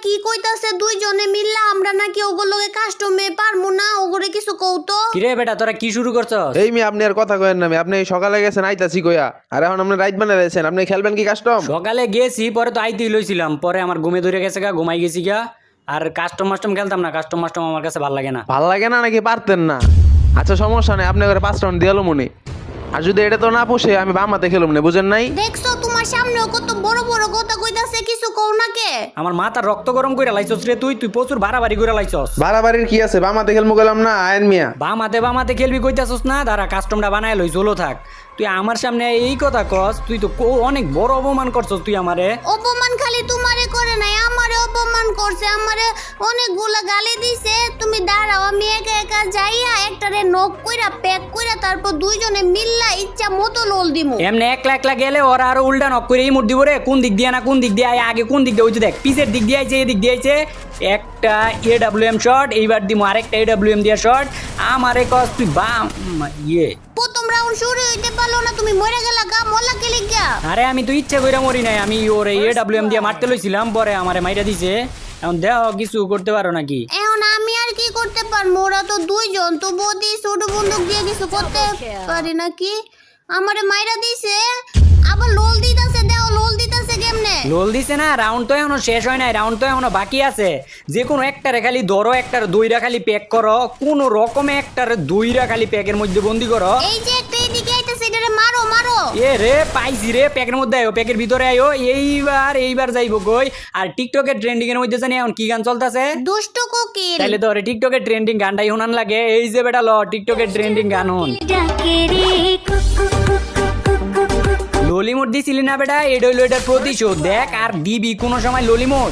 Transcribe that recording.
কি কইতাছে দুইজনে মিললা আমরা নাকি ওগুলোকে কাস্টমে পারমু না ওগরে কিছু কৌতো। কিরে বেটা তোরা কি শুরু করছস? এই মি আপনি আর কথা কয়েন না মি, আপনি সকালে গেছেন আইতাছি কইয়া, আর এখন আপনি রাইট বানাই দিয়েছেন, আপনি খেলবেন কি কাস্টম? সকালে গেছি পরে তো আইতেই লইছিলাম, পরে আমার ঘুমে ধরে গেছে গা, ঘুমাই গেছি গা। আর কাস্টম মাস্টম খেলতাম না, কাস্টম মাস্টম আমার কাছে ভালো লাগে না। ভাল লাগে না নাকি পারতেন না? আচ্ছা সমস্যা নেই, আপনি করে 5 রাউন্ড দিয়ালো মনে। আর যদি এটা তো না পোষে আমি বাম হাতে খেলুম না, বুঝেন নাই? দেখছো তোমার সামনেও কত বড় বড় কথা কইতাছে, কিছু কও না কে? আমার মাথা রক্ত গরম করে লাইছস রে তুই প্রচুর বাড়াবাড়ি করে লাইছস। বাড়াবাড়ির কি আছে, বাম হাতে খেলমু গেলাম না আয়েন মিয়া। বাম হাতে খেলবি কইতাছস না, দাঁড়া কাস্টমটা বানায় লই চলো থাক। তুই আমার সামনে এই কথা কস, তুই তো অনেক বড় অপমান করছস তুই আমারে। অপমান খালি তোমারে করে নাই, আমারে অপমান করছে, আমারে অনেকগুলা গালি দিছে। তুমি দাঁড়াও, আমি একা একা যাইয়া একটারে নক কইরা প্যাক কইরা তারপর দুইজনে মিললা ইচ্ছা মতো লোল দিমু। এমনি একলা একলা গেলে ওরা আরো উল্টা নক করে এই মুড দিব রে। কোন দিক দিয়ে না কোন দিক দিয়ে আয়, আগে কোন দিক দিয়ে ওই যে দেখ পিছের দিক দিয়ে আইছে, এই দিক দিয়ে আইছে। একটা AWM শট, এইবার দিমু আরেকটা AWM দিয়া শট। আমারে কস তুই বাম ইয়ে। প্রথম রাউন্ড শুরু হইতে পারলো না, তুমি মরে গেলা গা, মলা কে লিগা? আরে আমি তো ইচ্ছা কইরা মরি নাই, আমি ওরে AWM দিয়ে মারতে লইছিলাম, পরে আমারে মাইরা দিছে। এখন দেখ কিছু করতে পারো নাকি? এখন আমি আর কি করতে পারবো, ওরা তো দুইজন, তো বদি ছোট বন্দুক দিয়ে কিছু করতে পারি নাকি? আমারে মাইরা দিছে, আবার লোল দিতাছে, দেও লোল দিতাছে কেমনে? লোল দিছে না, রাউন্ড তো এখনো শেষ হয় নাই, রাউন্ড তো এখনো বাকি আছে। যে কোনো একটারে খালি ধরো, একটার দুইরা খালি প্যাক করো, কোন রকমে একটার দুইরা খালি প্যাকের মধ্যে বন্দি করো। এই যে একটা এদিকে আইতাছে, এটারে মারো মারো। এ রে পাইছি রে, প্যাকের মধ্যে আয়ো, প্যাকের ভিতরে আয়ো। এইবার যাইবো কই? আর টিকটকের ট্রেন্ডিং এর মধ্যে জানি এখন কি গান চলতেছে? দুষ্ট কোকিল। তাইলে তো টিকটকের ট্রেন্ডিং গানটাই শোনান লাগে। এই যে বেটা ল টিকটকের ট্রেন্ডিং গান হন। ললিমোট দিছিলি না বেটা, এটা হইলো এটার প্রতিশোধ। দেখ আর দিবি কোনো সময় ললিমোট।